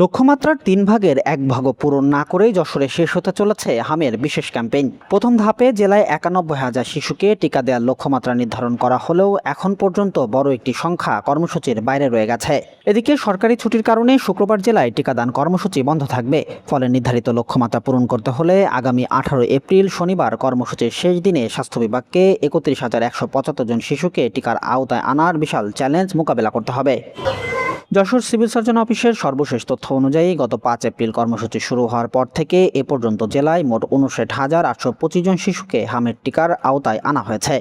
লক্ষ্যমাত্রার 3 ভাগের 1 ভাগও পূরণ না করেই যশোরে শেষ হতে চলেছে হামের বিশেষ ক্যাম্পেইন। প্রথম ধাপে জেলায় 91,000 শিশুকে টিকা দেওয়ার লক্ষ্যমাত্রা নির্ধারণ করা হলেও এখন পর্যন্ত বড় একটি সংখ্যা কর্মসূচির বাইরে রয়ে গেছে। এদিকে সরকারি ছুটির কারণে শুক্রবার জেলায় টিকাদান কর্মসূচি বন্ধ থাকবে। ফলে নির্ধারিত লক্ষ্যমাত্রা পূরণ করতে হলে আগামী 18 এপ্রিল শনিবার কর্মসূচির শেষ দিনে স্বাস্থ্য বিভাগকে 31,175 জন শিশুকে টিকার আওতায় আনার বিশাল চ্যালেঞ্জ মোকাবেলা করতে হবে। যশোর সিভিল সার্জন অফিসের সর্বশেষ তথ্য অনুযায়ী গত 5 এপ্রিল কর্মসূচি শুরু হওয়ার পর থেকে এ পর্যন্ত জেলায় মোট 59,825 জন শিশুকে হামের টিকার আওতায় আনা হয়েছে।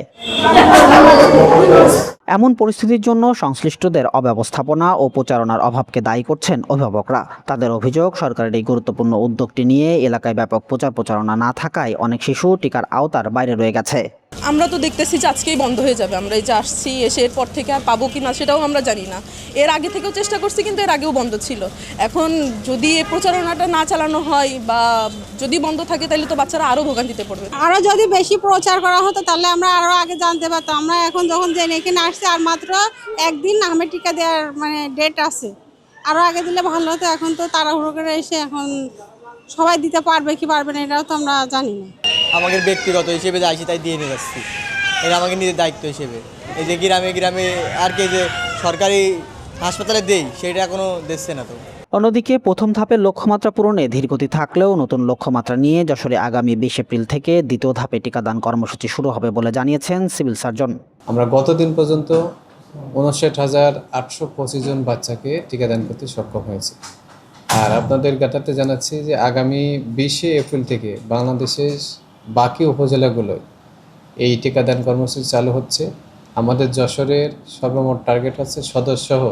এমন পরিস্থিতির জন্য সংশ্লিষ্টদের অব্যবস্থাপনা ও প্রচারণার অভাবকে দায়ী করছেন অভিভাবকরা। তাদের অভিযোগ, সরকারের এই গুরুত্বপূর্ণ উদ্যোগটি নিয়ে এলাকায় ব্যাপক প্রচারণা না থাকায় অনেক শিশু টিকার আওতার বাইরে রয়ে গেছে। আমরা তো দেখতেছি যে আজকেই বন্ধ হয়ে যাবে। আমরা এই যে আসছি, এসে এরপর থেকে আর পাবো কি না সেটাও আমরা জানি না। এর আগে থেকেও চেষ্টা করছি, কিন্তু এর আগেও বন্ধ ছিল। এখন যদি এই প্রচারণাটা না চালানো হয় বা যদি বন্ধ থাকে, তাহলে তো বাচ্চারা আরও ভোগান্তিতে পড়বে। আরও যদি বেশি প্রচার করা হতো তাহলে আমরা আরও আগে জানতে পারতাম। আমরা এখন যখন জেনে এখানে আসছি, আর মাত্র একদিন হামের টিকা দেওয়ার ডেট আছে। আরও আগে দিলে ভালো হতো। এখন তো তাড়াহুড়ো করে এসে এখন সবাই দিতে পারবে কি পারবে না এটাও তো আমরা জানি না। আমাদের ব্যক্তিগত হিসেবে যা আসি তাই দিয়ে নিয়ে যাচ্ছি। এটা আমাকে নিজের দায়িত্ব হিসেবে। এই যে গ্রামে আর কি যে সরকারি হাসপাতালে দেই, সেটা এখনো দিচ্ছে না। তো অন্যদিকে প্রথম ধাপের লক্ষ্যমাত্রা পূরণে ধীরগতি থাকলেও নতুন লক্ষ্যমাত্রা নিয়ে যশোরে আগামী 20 এপ্রিল থেকে দ্বিতীয় ধাপে টিকাদান কর্মসূচি শুরু হবে বলে জানিয়েছেন সিভিল সার্জন। আমরা গতদিন পর্যন্ত 59,825 জন বাচ্চাকে টিকাদান করতে সক্ষম হয়েছে। আর আপনাদের জ্ঞাতার্থে জানাচ্ছি যে আগামী 20 এপ্রিল থেকে বাংলাদেশের বাকি উপজেলাগুলোয় এই টিকাদান কর্মসূচি চালু হচ্ছে। আমাদের যশোরের সর্বমোট টার্গেট হচ্ছে সদস্যসহ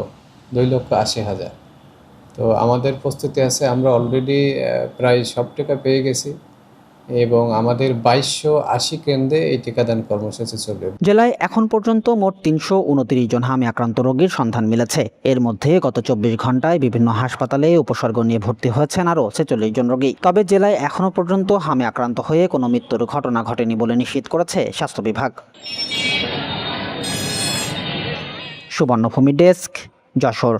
2,80,000। তো আমাদের প্রস্তুতি আছে। আমরা অলরেডি প্রায় সব টিকা পেয়ে গেছি এবং আমাদের 2280 কেন্দ্রে এই টিকাদান কর্মসূচি চলবে। জেলায় এখন পর্যন্ত মোট 329 জন হামে আক্রান্ত রোগীর সন্ধান মিলেছে। এর মধ্যে গত 24 ঘন্টায় বিভিন্ন হাসপাতালে উপসর্গ নিয়ে ভর্তি হয়েছেন আরও 46 জন রোগী। তবে জেলায় এখনও পর্যন্ত হামে আক্রান্ত হয়ে কোনো মৃত্যুর ঘটনা ঘটেনি বলে নিশ্চিত করেছে স্বাস্থ্য বিভাগ। সুবর্ণভূমি ডেস্ক, যশোর।